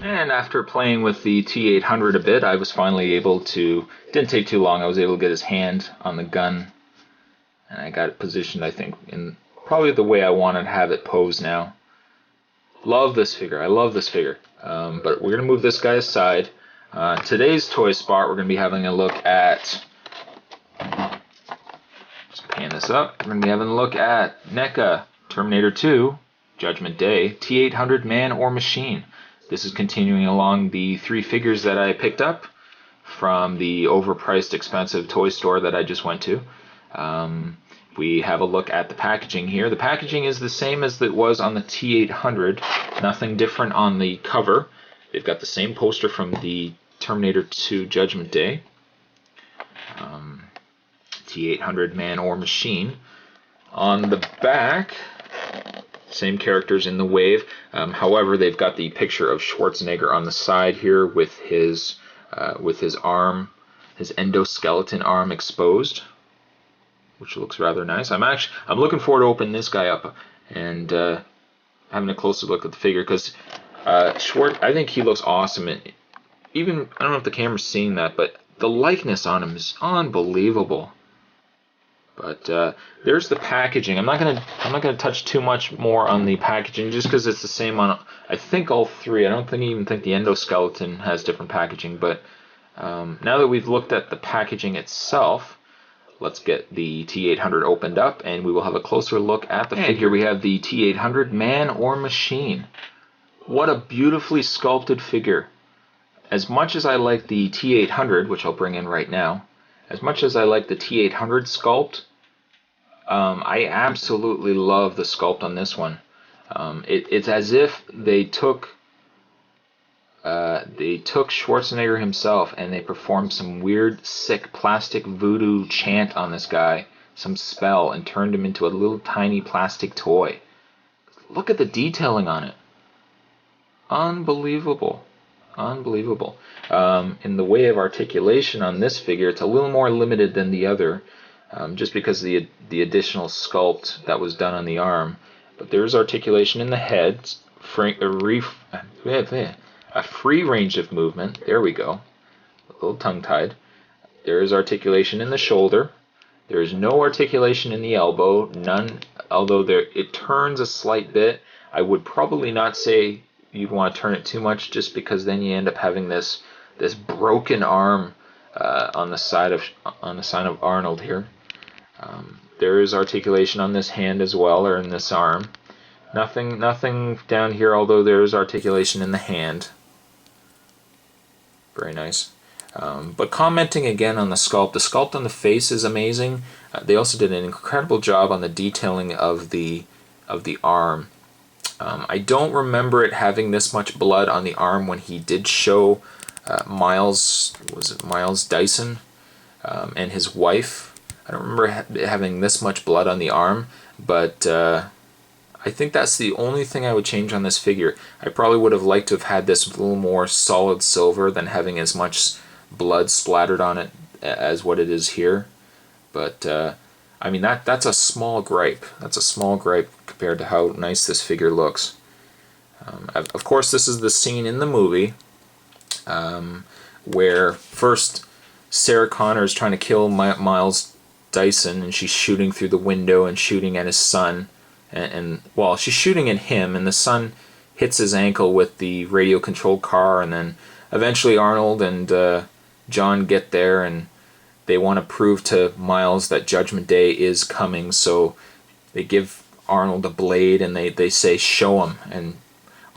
And after playing with the T800 a bit, I was finally able to, didn't take too long, I was able to get his hand on the gun. And I got it positioned, I think, in probably the way I wanted to have it posed now. Love this figure, I love this figure. But we're going to move this guy aside. Today's toy spot, we're going to be having a look at, just pan this up, we're going to be having a look at NECA Terminator 2, Judgment Day, T800 Man or Machine. This is continuing along the three figures that I picked up from the overpriced expensive toy store that I just went to. We have a look at the packaging here. The packaging is the same as it was on the T800, nothing different on the cover. They've got the same poster from the Terminator 2 Judgment Day, T800 Man or Machine. On the back, same characters in the wave. However, they've got the picture of Schwarzenegger on the side here with his arm, his endoskeleton arm exposed, which looks rather nice. I'm looking forward to opening this guy up and having a closer look at the figure, because I think he looks awesome. And even, I don't know if the camera's seeing that, but the likeness on him is unbelievable. But there's the packaging. I'm not gonna touch too much more on the packaging, just because it's the same on, I think, all three. I don't even think the endoskeleton has different packaging. But now that we've looked at the packaging itself, let's get the T800 opened up, and we will have a closer look at the figure. Here we have the T800 Man or Machine. What a beautifully sculpted figure. As much as I like the T800, which I'll bring in right now, as much as I like the T800 sculpt, I absolutely love the sculpt on this one. It's as if they took Schwarzenegger himself and they performed some weird, sick, plastic voodoo chant on this guy, some spell, and turned him into a little tiny plastic toy. Look at the detailing on it. Unbelievable. Unbelievable. In the way of articulation on this figure, it's a little more limited than the other, just because of the additional sculpt that was done on the arm. But there's articulation in the head, a free range of movement. There we go. A little tongue-tied. There is articulation in the shoulder. There is no articulation in the elbow. None. Although it turns a slight bit. I would probably not say you'd want to turn it too much, just because then you end up having this broken arm on the side of Arnold here. There is articulation on this hand as well, or in this arm. Nothing down here, although there is articulation in the hand. Very nice. But commenting again on the sculpt on the face is amazing. They also did an incredible job on the detailing of the arm. I don't remember it having this much blood on the arm when he did show Miles Dyson and his wife. I don't remember having this much blood on the arm, but I think that's the only thing I would change on this figure. I probably would have liked to have had this a little more solid silver than having as much blood splattered on it as what it is here. But I mean, that's a small gripe. That's a small gripe compared to how nice this figure looks. Of course, this is the scene in the movie where first Sarah Connor is trying to kill Miles Dyson, and she's shooting through the window and shooting at his son. And well, she's shooting at him, and the son hits his ankle with the radio-controlled car, and then eventually Arnold and John get there, and they want to prove to Miles that Judgment Day is coming, so they give Arnold a blade, and they say, show him, and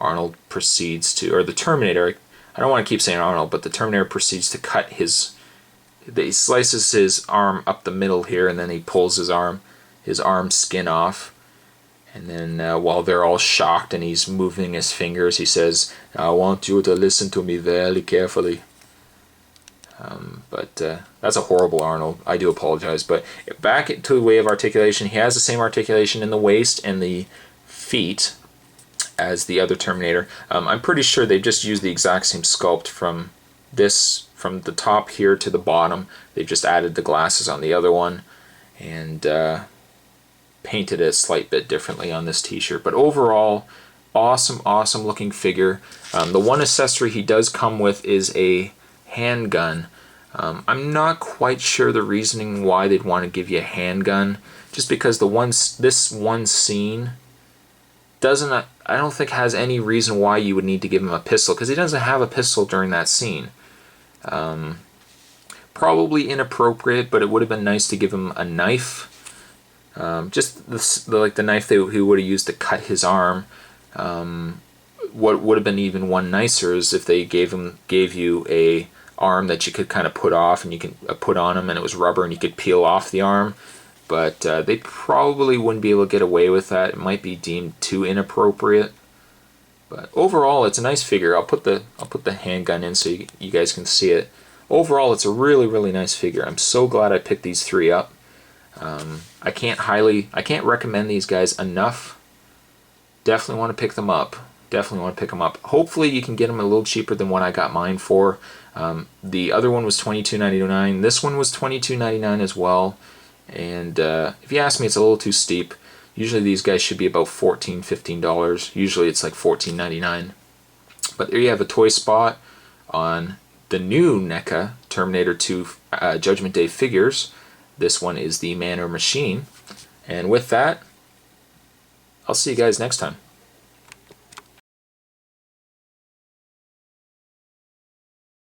Arnold proceeds to, or the Terminator, I don't want to keep saying Arnold, but the Terminator proceeds to cut he slices his arm up the middle here, and then he pulls his arm skin off. And then while they're all shocked and he's moving his fingers, he says, "I want you to listen to me very carefully." But that's a horrible Arnold. I do apologize. But back to the way of articulation, he has the same articulation in the waist and the feet as the other Terminator. I'm pretty sure they've just used the exact same sculpt from the top here to the bottom. They've just added the glasses on the other one and painted it a slight bit differently on this t-shirt. But overall, awesome looking figure. The one accessory he does come with is a handgun. I'm not quite sure the reasoning why they'd want to give you a handgun, just because this one scene doesn't, I don't think has any reason why you would need to give him a pistol, because he doesn't have a pistol during that scene. Probably inappropriate, but it would have been nice to give him a knife. Just like the knife he would have used to cut his arm. What would have been even one nicer is if they gave you a arm that you could kind of put off and you can put on him, and it was rubber and you could peel off the arm. But they probably wouldn't be able to get away with that. It might be deemed too inappropriate. But overall, it's a nice figure. I'll put the handgun in so you guys can see it. Overall, it's a really nice figure. I'm so glad I picked these three up. I can't recommend these guys enough. Definitely want to pick them up. Hopefully you can get them a little cheaper than what I got mine for. The other one was $22.99. This one was $22.99 as well. And if you ask me, it's a little too steep. Usually these guys should be about $14, $15. Usually it's like $14.99. But there you have a toy spot on the new NECA Terminator 2 Judgment Day figures. This one is the Man or Machine. And with that, I'll see you guys next time.